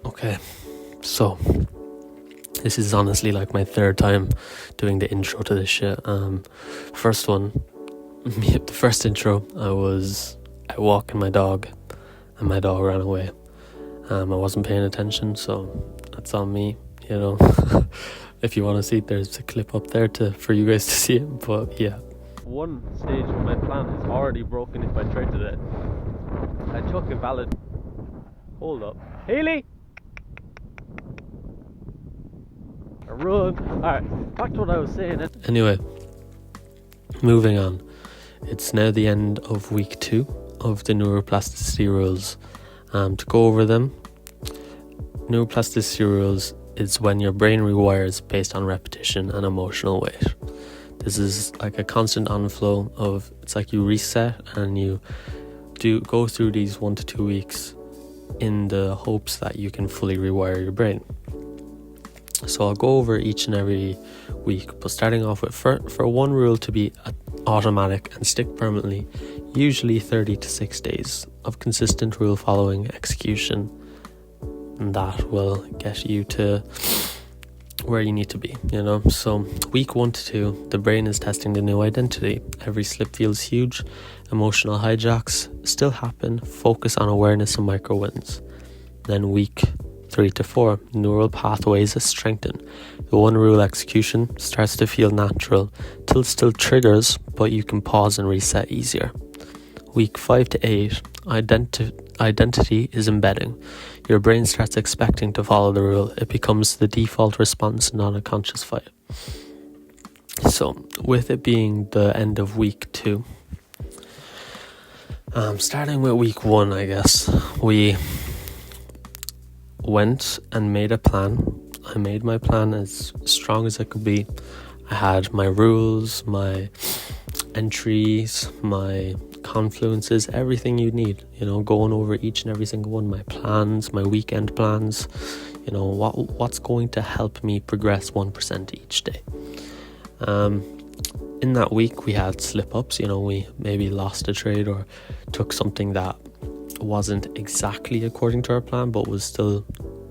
Okay, so this is honestly like my third time doing the intro to this shit. The first intro, I was out walking my dog, and my dog ran away. I wasn't paying attention, so that's on me, you know. If you want to see it, there's a clip up there for you guys to see it, but yeah. One stage of my plan is already broken if I try today. I took a valid... Hold up. Haley! Run! Alright, back to what I was saying. Anyway, moving on. It's now the end of week 2 of the neuroplasticity rules. To go over them, neuroplasticity rules is when your brain rewires based on repetition and emotional weight. This is like a constant onflow of, it's like you reset and you go through these 1 to 2 weeks in the hopes that you can fully rewire your brain. So I'll go over each and every week, but starting off with, for one rule to be automatic and stick permanently, usually 30 to 6 days of consistent rule following execution, and that will get you to where you need to be, you know. So week 1 to 2, the brain is testing the new identity. Every slip feels huge. Emotional hijacks still happen. Focus on awareness and micro wins. Then week 3 to 4, neural pathways are strengthened. The one rule execution starts to feel natural till it still triggers, but you can pause and reset easier. Week 5 to 8, identity is embedding. Your brain starts expecting to follow the rule. It becomes the default response, not a conscious fight. So, with it being the end of week 2, starting with week 1, I guess, we went and made a plan. I made my plan as strong as it could be. I had my rules, my entries, my confluences, everything you need, you know, going over each and every single one, my plans, my weekend plans, you know, what's going to help me progress 1% each day. In that week we had slip-ups, you know, we maybe lost a trade or took something that wasn't exactly according to our plan but was still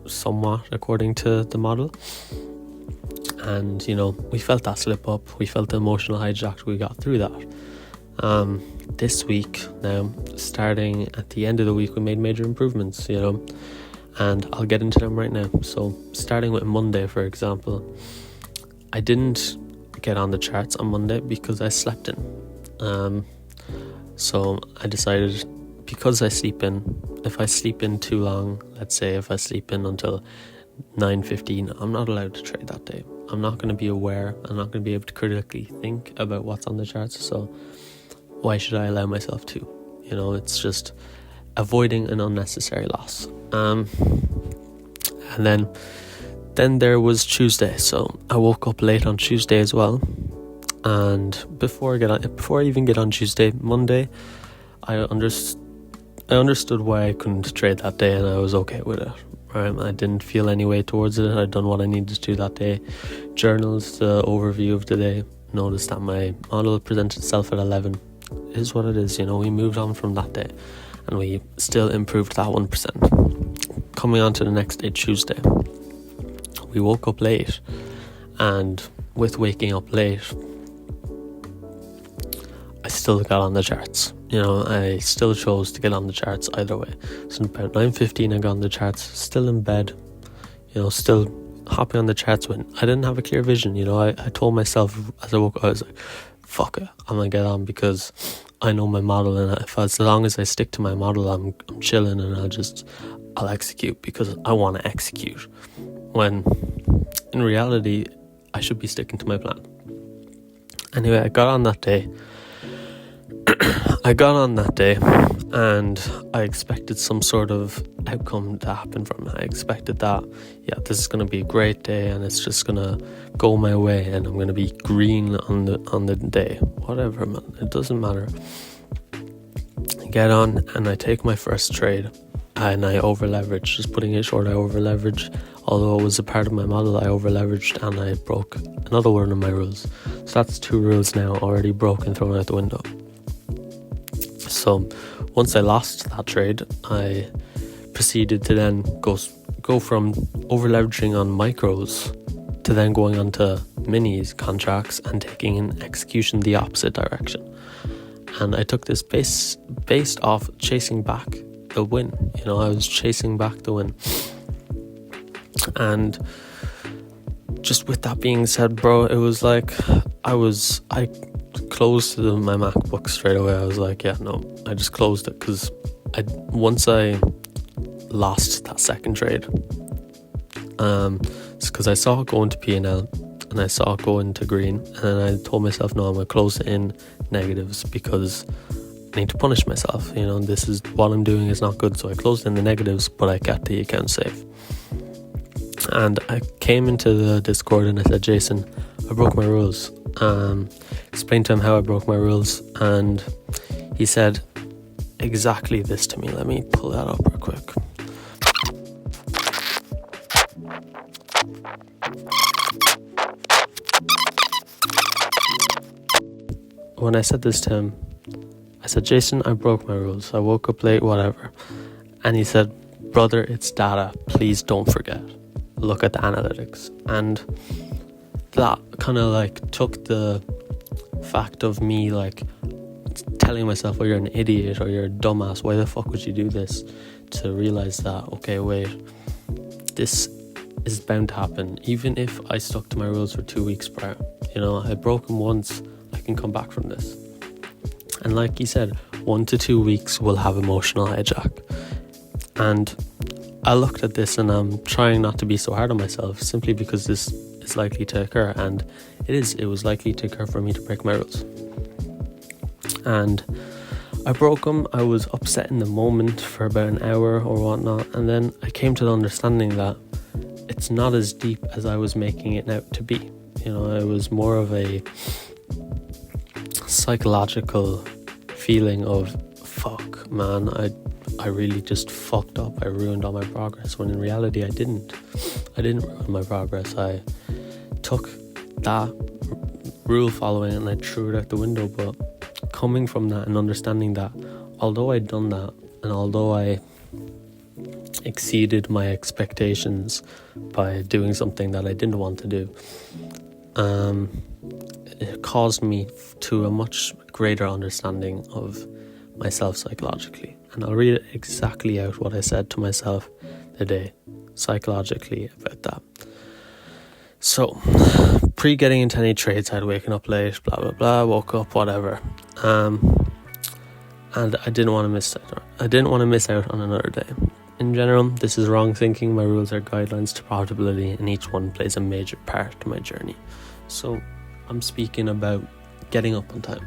somewhat according to the model, and you know, we felt that slip up, we felt the emotional hijack, we got through that. This week now, starting at the end of the week, we made major improvements, you know, and I'll get into them right now. So starting with Monday, for example, I didn't get on the charts on Monday because I slept in. So I decided, because I sleep in, if I sleep in too long, let's say if I sleep in until 9:15, I'm not allowed to trade that day. I'm not going to be aware, I'm not going to be able to critically think about what's on the charts, so why should I allow myself to? You know, it's just avoiding an unnecessary loss. And then there was Tuesday, so I woke up late on Tuesday as well, and before I even get on Tuesday, Monday, I understood why I couldn't trade that day, and I was okay with it. Right? I didn't feel any way towards it. I'd done what I needed to do that day. Journals, the overview of the day. Noticed that my model presented itself at 11. It is what it is, you know. We moved on from that day, and we still improved that 1%. Coming on to the next day, Tuesday, we woke up late, and with waking up late, I still got on the charts. You know, I still chose to get on the charts either way. So about 9:15 I got on the charts, still in bed, you know, still hopping on the charts when I didn't have a clear vision. You know, I told myself as I woke up, I was like, fuck it, I'm gonna get on because I know my model, and as long as I stick to my model, I'm chilling, and I'll execute because I want to execute. When in reality, I should be sticking to my plan. Anyway, I got on that day. And I expected some sort of outcome to happen from it. I expected that, yeah, this is going to be a great day and it's just going to go my way and I'm going to be green on the day. Whatever, man. It doesn't matter. I get on and I take my first trade and I over-leverage. Just putting it short, I over-leverage. Although it was a part of my model, I over-leveraged and I broke another one of my rules. So that's 2 rules now already broken, thrown out the window. So once I lost that trade, I proceeded to then go from over leveraging on micros to then going on to minis contracts and taking an execution the opposite direction. And I took this based off chasing back the win. I was chasing back the win. And just with that being said, bro, it was like I closed my MacBook straight away. I was like, yeah, no, I just closed it because once I lost that second trade, it's because I saw it go into P&L and I saw it go into green, and then I told myself, no, I'm going to close it in negatives because I need to punish myself. This is what I'm doing is not good. So I closed in the negatives, but I kept the account safe. And I came into the Discord and I said, Jason, I broke my rules. Explained to him how I broke my rules, and he said exactly this to me. Let me pull that up real quick. When I said this to him, I said, Jason, I broke my rules. I woke up late, whatever. And he said, brother, it's data. Please don't forget. Look at the analytics. And that kind of like took the fact of me like telling myself, oh, you're an idiot or you're a dumbass, why the fuck would you do this, to realize that, okay, wait, this is bound to happen. Even if I stuck to my rules for 2 weeks prior, I broke them once, I can come back from this. And like he said, 1 to 2 weeks will have emotional hijack. And I looked at this and I'm trying not to be so hard on myself, simply because this is likely to occur, and it was likely to occur for me to break my rules. And I broke them. I was upset in the moment for about an hour or whatnot, and then I came to the understanding that it's not as deep as I was making it out to be. It was more of a psychological feeling of, fuck, man, I really just fucked up. I ruined all my progress, when in reality I didn't ruin my progress. I took that rule following and I threw it out the window. But coming from that and understanding that although I'd done that, and although I exceeded my expectations by doing something that I didn't want to do, it caused me to a much greater understanding of myself psychologically. And I'll read exactly out what I said to myself the day psychologically about that. So, pre getting into any trades, I'd waken up late, blah blah blah, woke up, whatever, and I didn't want to miss out. I didn't want to miss out on another day. In general, this is wrong thinking. My rules are guidelines to profitability, and each one plays a major part to my journey. So, I'm speaking about getting up on time.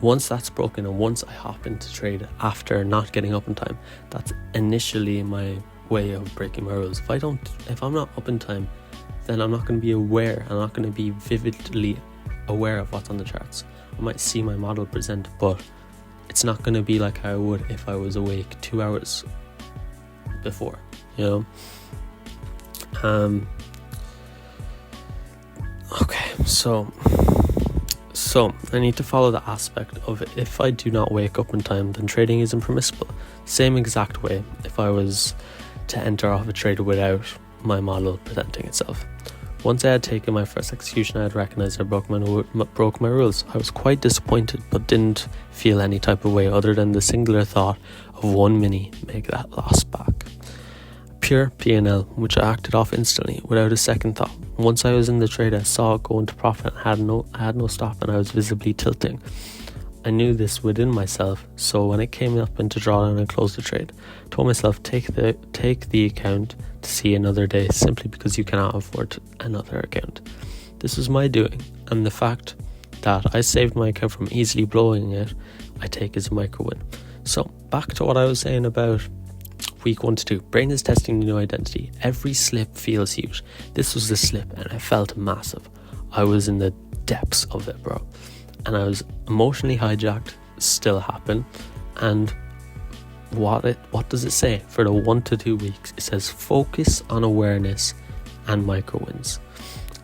Once that's broken, and once I hop into trade after not getting up on time, that's initially my way of breaking my rules. If I'm not up in time, then I'm not going to be aware. I'm not going to be vividly aware of what's on the charts. I might see my model present, but it's not going to be like I would if I was awake 2 hours before, Okay, so I need to follow the aspect of if I do not wake up in time, then trading isn't permissible. Same exact way if I was to enter off a trade without my model presenting itself. Once I had taken my first execution, I had recognized I broke my rules. I was quite disappointed, but didn't feel any type of way other than the singular thought of one mini make that loss back. Pure P&L, which I acted off instantly without a second thought. Once I was in the trade, I saw it go into profit and I had no stop, and I was visibly tilting. I knew this within myself, so when it came up into drawdown and closed the trade, I told myself take the account to see another day, simply because you cannot afford another account. This was my doing, and the fact that I saved my account from easily blowing it, I take as a micro win. So back to what I was saying about week 1 to 2. Brain is testing the new identity. Every slip feels huge. This was the slip, and I felt massive. I was in the depths of it, bro. And I was emotionally hijacked. Still happen. And what does it say for the 1 to 2 weeks? It says focus on awareness and micro wins.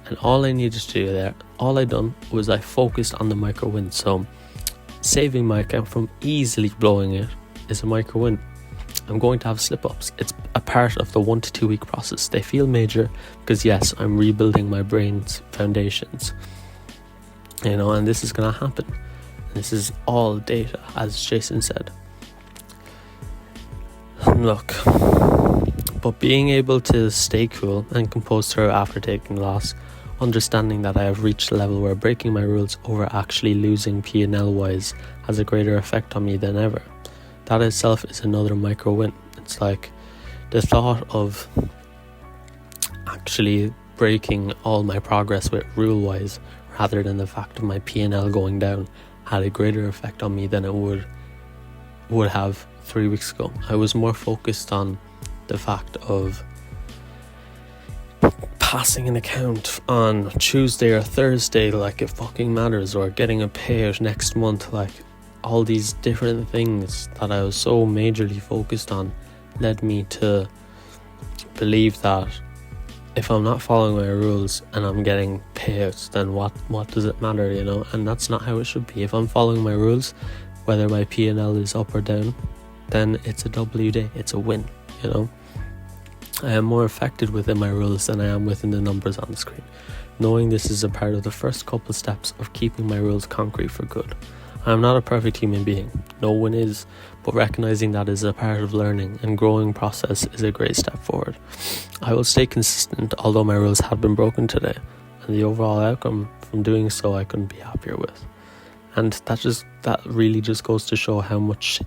And all I needed to do there, all I done was I focused on the micro wins. So saving my account from easily blowing it is a micro win. I'm going to have slip-ups. It's a part of the 1 to 2 week process. They feel major because yes, I'm rebuilding my brain's foundations, and this is going to happen. This is all data, as Jason said. Look, but being able to stay cool and composed through after taking loss, understanding that I have reached a level where breaking my rules over actually losing P&L wise has a greater effect on me than ever. That itself is another micro win. It's like the thought of actually breaking all my progress with rule wise rather than the fact of my P&L going down had a greater effect on me than it would have 3 weeks ago. I was more focused on the fact of passing an account on Tuesday or Thursday like it fucking matters, or getting a payout next month. Like all these different things that I was so majorly focused on led me to believe that if I'm not following my rules and I'm getting payouts, then what does it matter, And that's not how it should be. If I'm following my rules, whether my P&L is up or down, then it's a W day, it's a win, I am more affected within my rules than I am within the numbers on the screen. Knowing this is a part of the first couple steps of keeping my rules concrete for good. I am not a perfect human being, no one is, but recognizing that is a part of learning and growing process is a great step forward. I will stay consistent although my rules have been broken today, and the overall outcome from doing so I couldn't be happier with. And that really just goes to show how much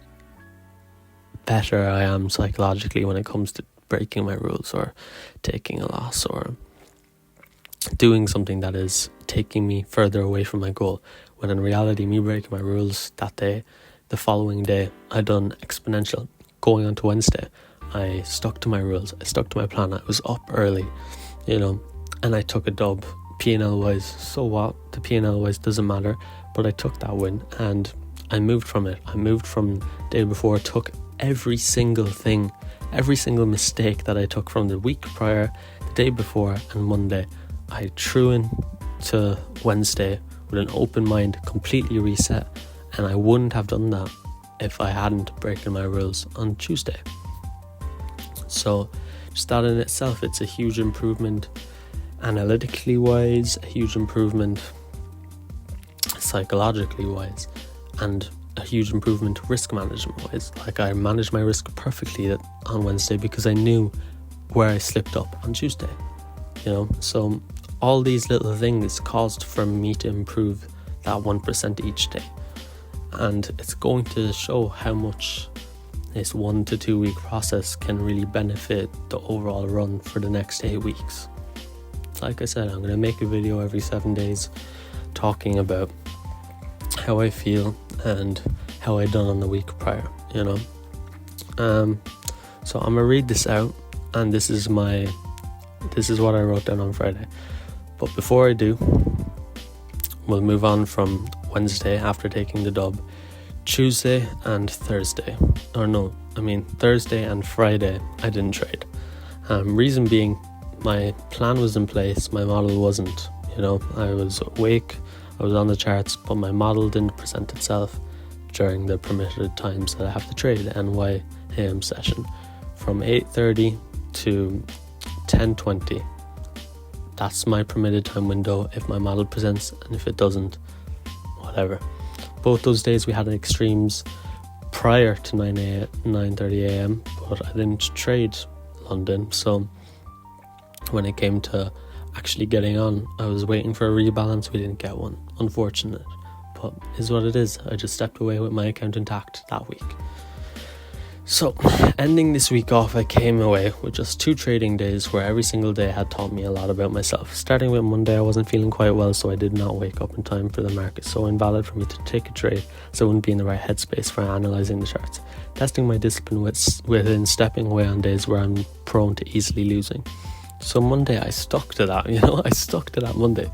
better I am psychologically when it comes to breaking my rules or taking a loss or doing something that is taking me further away from my goal, when in reality me breaking my rules that day, the following day I done exponential. Going on to Wednesday, I stuck to my rules, I stuck to my plan, I was up early, and I took a dub. P&L wise, so what? The P&L wise doesn't matter, but I took that win and I moved from it. I moved from the day before, took every single thing, every single mistake that I took from the week prior, the day before and Monday. I threw in to Wednesday with an open mind, completely reset, and I wouldn't have done that if I hadn't broken my rules on Tuesday. So just that in itself, it's a huge improvement analytically wise, a huge improvement psychologically wise, and a huge improvement risk management wise. Like I managed my risk perfectly on Wednesday because I knew where I slipped up on Tuesday, so all these little things caused for me to improve that 1% each day, and it's going to show how much this 1 to 2 week process can really benefit the overall run for the next 8 weeks. Like I said, I'm going to make a video every 7 days talking about how I feel and how I done on the week prior, So I'm gonna read this out, and this is what I wrote down on Friday. But before I do, we'll move on from Wednesday after taking the dub. Tuesday and Thursday, Thursday and Friday I didn't trade. Reason being, my plan was in place, my model wasn't. I was awake, I was on the charts, but my model didn't present itself during the permitted times that I have to trade, NY AM session from 8:30 to 10:20. That's my permitted time window if my model presents, and if it doesn't, whatever. Both those days we had extremes prior to 9:30 AM, but I didn't trade London, so when it came to actually getting on, I was waiting for a rebalance. We didn't get one, unfortunate, but is what it is. I just stepped away with my account intact that week. So ending this week off, I came away with just 2 trading days where every single day had taught me a lot about myself. Starting with Monday, I wasn't feeling quite well, so I did not wake up in time for the market, so invalid for me to take a trade, so I wouldn't be in the right headspace for analysing the charts. Testing my discipline within stepping away on days where I'm prone to easily losing. So Monday, I stuck to that, I stuck to that Monday.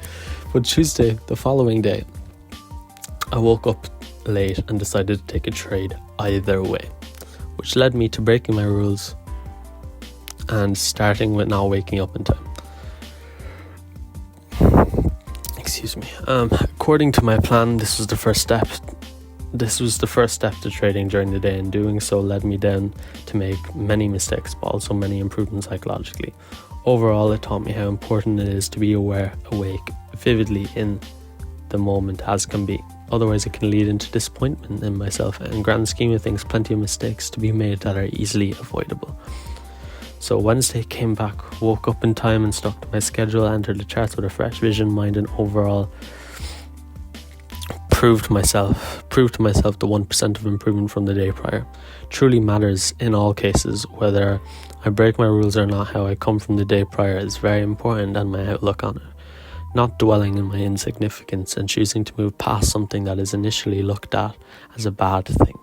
But Tuesday, the following day, I woke up late and decided to take a trade either way, which led me to breaking my rules and starting with not waking up in time. Excuse me. According to my plan, this was the first step this was the first step to trading during the day, and doing so led me down to make many mistakes, but also many improvements psychologically. Overall, it taught me how important it is to be aware, awake, vividly in the moment as can be. Otherwise, it can lead into disappointment in myself, and in grand scheme of things, plenty of mistakes to be made that are easily avoidable. So Wednesday came back, woke up in time and stuck to my schedule, entered the charts with a fresh vision, mind, and overall proved to myself the 1% of improvement from the day prior. Truly matters in all cases. Whether I break my rules or not, how I come from the day prior is very important, and my outlook on it. Not dwelling in my insignificance and choosing to move past something that is initially looked at as a bad thing,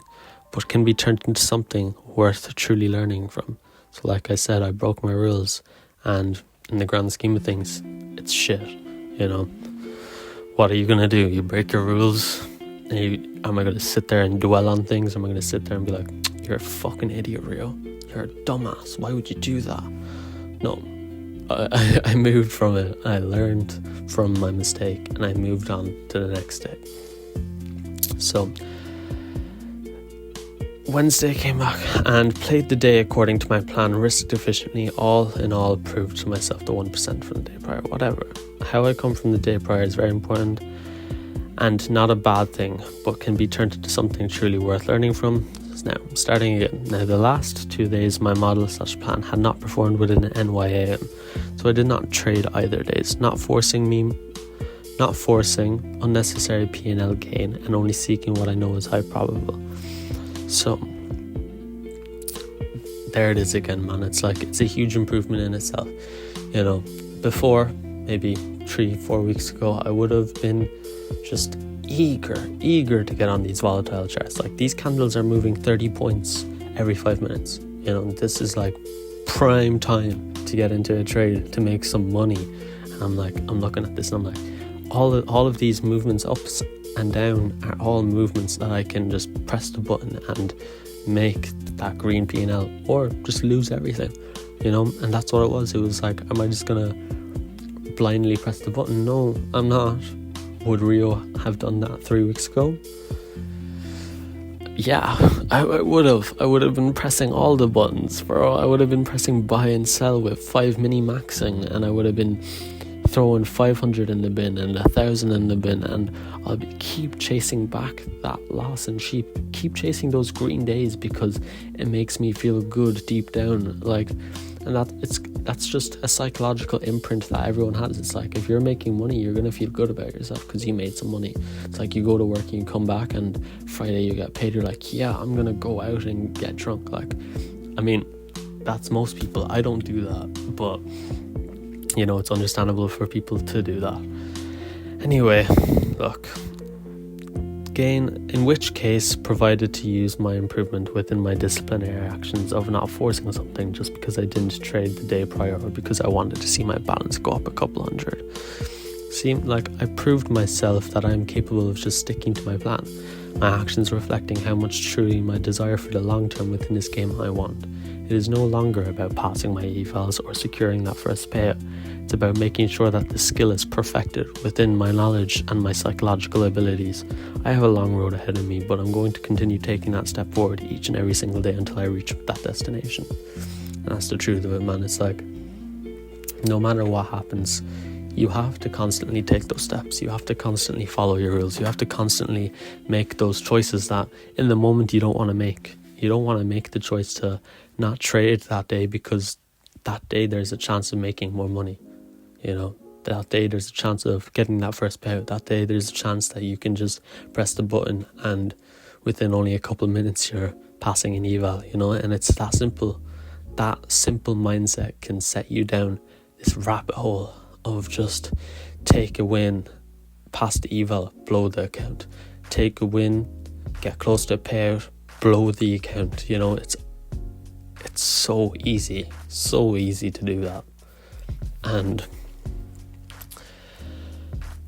but can be turned into something worth truly learning from. So like I said, I broke my rules, and in the grand scheme of things, it's shit, you know. What are you going to do? You break your rules? Am I going to sit there and dwell on things? Am I going to sit there and be like, you're a fucking idiot, Rio? You're a dumbass. Why would you do that? No. I moved from it. I learned from my mistake, and I moved on to the next day. So Wednesday came back and played the day according to my plan, risked efficiently. All in all, proved to myself the 1% from the day prior. Whatever. How I come from the day prior is very important and not a bad thing, but can be turned into something truly worth learning from. Now, starting again. Now, the last 2 days, my model/plan had not performed within an NYAM, so I did not trade either days, not forcing unnecessary P&L gain, and only seeking what I know is high probable. So, there it is again, man. It's a huge improvement in itself. You know, before, maybe 3-4 weeks ago, I would have been just eager to get on these volatile charts. Like, these candles are moving 30 points every 5 minutes. You know, this is like prime time to get into a trade to make some money. And I'm looking at this and I'm like, all of these movements ups and down are all movements that I can just press the button and make that green P&L, or just lose everything, you know. And that's what it was. It was like, am I just gonna blindly press the button? No, I'm not. Would Rio have done that 3 weeks ago? Yeah, I would have. I would have been pressing all the buttons, bro. I would have been pressing buy and sell with 5 mini maxing, and I would have been throwing 500 in the bin and 1,000 in the bin, and I'll keep chasing back that loss and keep chasing those green days, because it makes me feel good deep down. Like, and that's just a psychological imprint that everyone has. It's like, if you're making money, you're gonna feel good about yourself because you made some money. It's like, you go to work and you come back, and Friday you get paid, you're like, yeah, I'm gonna go out and get drunk. Like, I mean, that's most people. I don't do that, but you know, it's understandable for people to do that. Anyway, look, gain, in which case, provided to use my improvement within my disciplinary actions of not forcing something just because I didn't trade the day prior, or because I wanted to see my balance go up a couple hundred. Seemed like I proved myself that I am capable of just sticking to my plan, my actions reflecting how much truly my desire for the long term within this game I want. It is no longer about passing my evals or securing that first payout. It's about making sure that the skill is perfected within my knowledge and my psychological abilities. I have a long road ahead of me, but I'm going to continue taking that step forward each and every single day until I reach that destination. And that's the truth of it, man. It's like, no matter what happens, you have to constantly take those steps. You have to constantly follow your rules. You have to constantly make those choices that in the moment you don't want to make. You don't want to make the choice to not trade that day, because that day there's a chance of making more money. You know, that day there's a chance of getting that first payout. That day there's a chance that you can just press the button and within only a couple of minutes you're passing an eval, you know. And it's that simple. That simple mindset can set you down this rabbit hole of just take a win, pass the eval, blow the account. Take a win, get close to a payout, blow the account. You know, it's so easy to do that. And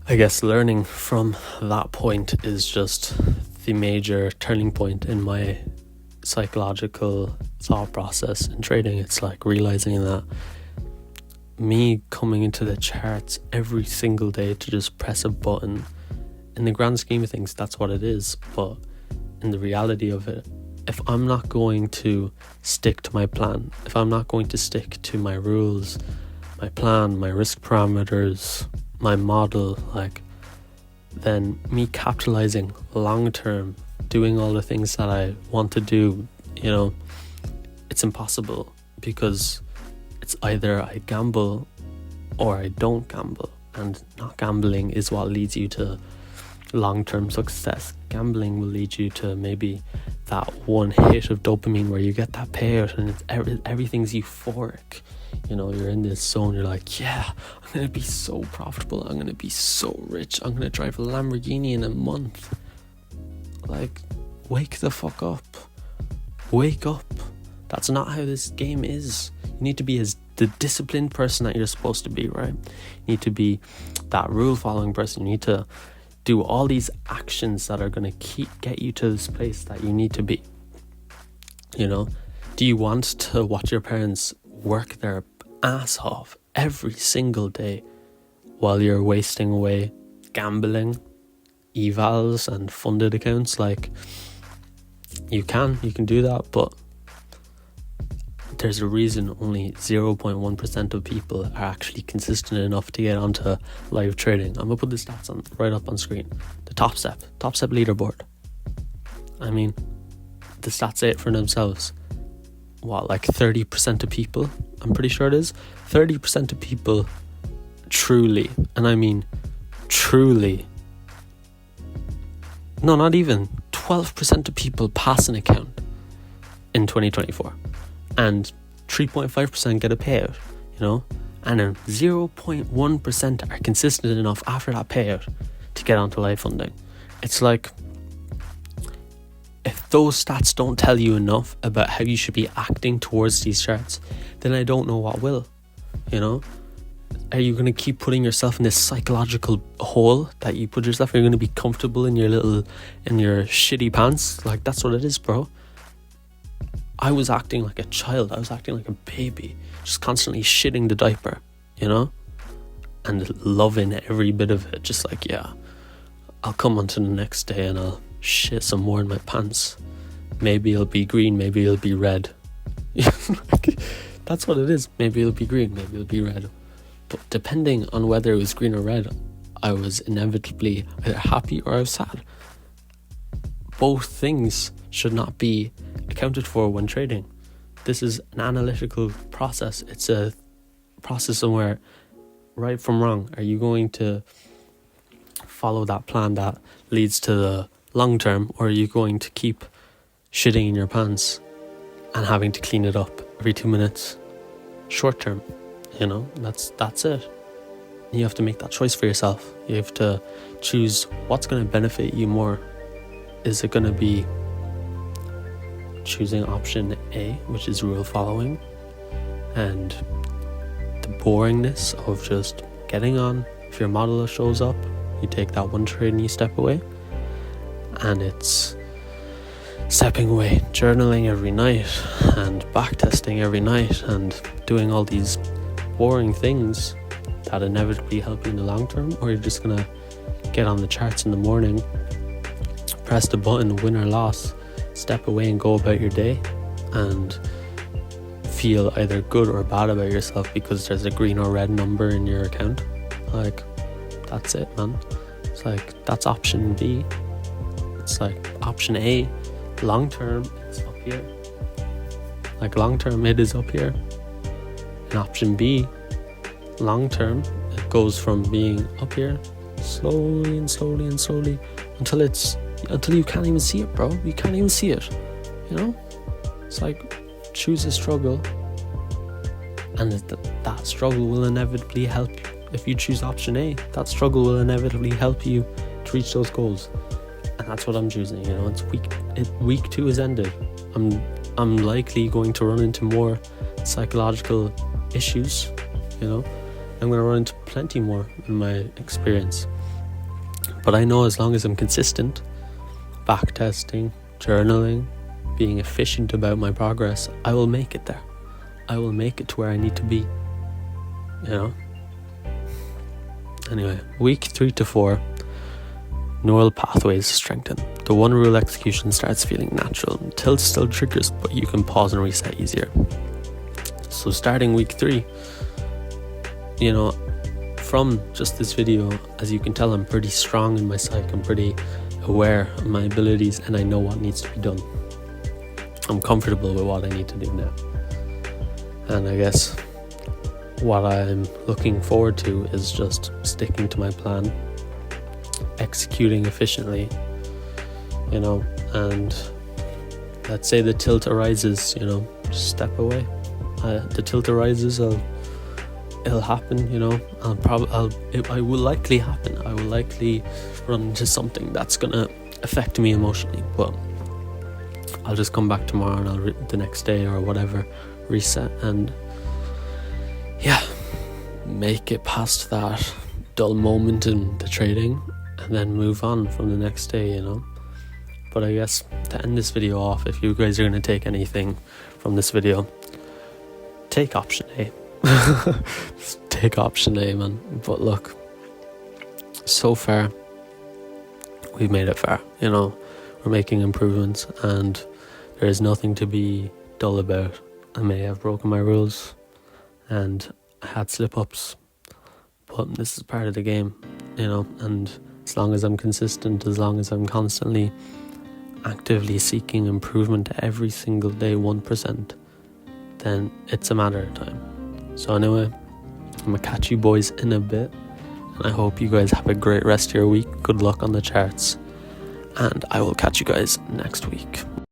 I guess learning from that point is just the major turning point in my psychological thought process in trading. It's like realizing that me coming into the charts every single day to just press a button, in the grand scheme of things, that's what it is. But in the reality of it, if I'm not going to stick to my plan, if I'm not going to stick to my rules, my plan, my risk parameters, my model, like, then me capitalizing long term, doing all the things that I want to do, you know, it's impossible, because it's either I gamble or I don't gamble, and not gambling is what leads you to long-term success. Gambling will lead you to maybe that one hit of dopamine where you get that payout and everything's euphoric. You know, you're in this zone, you're like, yeah, I'm going to be so profitable, I'm going to be so rich, I'm going to drive a Lamborghini in a month. Like, wake the fuck up. Wake up. That's not how this game is. You need to be the disciplined person that you're supposed to be, right? You need to be that rule-following person. You need to do all these actions that are going to get you to this place that you need to be. You know, do you want to watch your parents work their ass off every single day while you're wasting away gambling, evals and funded accounts? Like, you can do that, but there's a reason only 0.1% of people are actually consistent enough to get onto live trading. I'm gonna put the stats right up on screen. The top step leaderboard. I mean, the stats say it for themselves. What, like 30% of people, I'm pretty sure it is, 30% of people truly, and I mean truly, no, not even, 12% of people pass an account in 2024, and 3.5% get a payout, you know, and then 0.1% are consistent enough after that payout to get onto live funding. It's like, if those stats don't tell you enough about how you should be acting towards these charts, then I don't know what will. You know, are you going to keep putting yourself in this psychological hole that you put yourself? Are you going to be comfortable in your shitty pants? Like, that's what it is, bro. I was acting like a child. I was acting like a baby, just constantly shitting the diaper, you know, and loving every bit of it. Just like, yeah, I'll come on to the next day and I'll shit some more in my pants. Maybe it'll be green, maybe it'll be red. That's what it is. Maybe it'll be green, maybe it'll be red. But depending on whether it was green or red, I was inevitably either happy or I was sad. Both things should not be accounted for when trading. This is an analytical process. It's a process somewhere, right from wrong. Are you going to follow that plan that leads to the long term, or are you going to keep shitting in your pants and having to clean it up every 2 minutes short term? You know, that's it. You have to make that choice for yourself. You have to choose what's going to benefit you more. Is it going to be choosing option A, which is rule following, and the boringness of just getting on? If your model shows up, you take that one trade and you step away, and it's stepping away, journaling every night and backtesting every night and doing all these boring things that inevitably help you in the long term. Or you're just gonna get on the charts in the morning, press the button, win or loss, step away and go about your day, and feel either good or bad about yourself because there's a green or red number in your account. Like, that's it, man. It's like, that's option B. It's like option A, long term, it's up here. Like, long term, it is up here. And option B, long term, it goes from being up here slowly and slowly and slowly until you can't even see it, bro. You can't even see it, you know? It's like, choose a struggle, and that struggle will inevitably help you. If you choose option A, that struggle will inevitably help you to reach those goals. And that's what I'm choosing, you know. Week 2 is ended. I'm likely going to run into more psychological issues, you know. I'm going to run into plenty more in my experience. But I know as long as I'm consistent, backtesting, journaling, being efficient about my progress, I will make it there. I will make it to where I need to be, you know. Anyway, week 3 to 4, neural pathways strengthen. The one rule execution starts feeling natural. Tilt still triggers, but you can pause and reset easier. So starting week 3, from just this video, as you can tell, I'm pretty strong in my psyche. I'm pretty aware of my abilities, and I know what needs to be done. I'm comfortable with what I need to do now. And I guess what I'm looking forward to is just sticking to my plan, executing efficiently, and let's say the tilt arises, just step away. The tilt arises, it'll happen, it will likely happen. I will likely run into something that's gonna affect me emotionally, but I'll just come back tomorrow and I'll the next day or whatever, reset, and make it past that dull moment in the trading and then move on from the next day, But I guess to end this video off, if you guys are going to take anything from this video, take option A. Take option A, man. But look, so far we've made it far, we're making improvements, and there is nothing to be dull about. I may have broken my rules and I had slip-ups, but this is part of the game, and as long as I'm consistent, as long as I'm constantly actively seeking improvement every single day, 1%, then it's a matter of time. So anyway, I'm gonna catch you boys in a bit, and I hope you guys have a great rest of your week. Good luck on the charts, and I will catch you guys next week.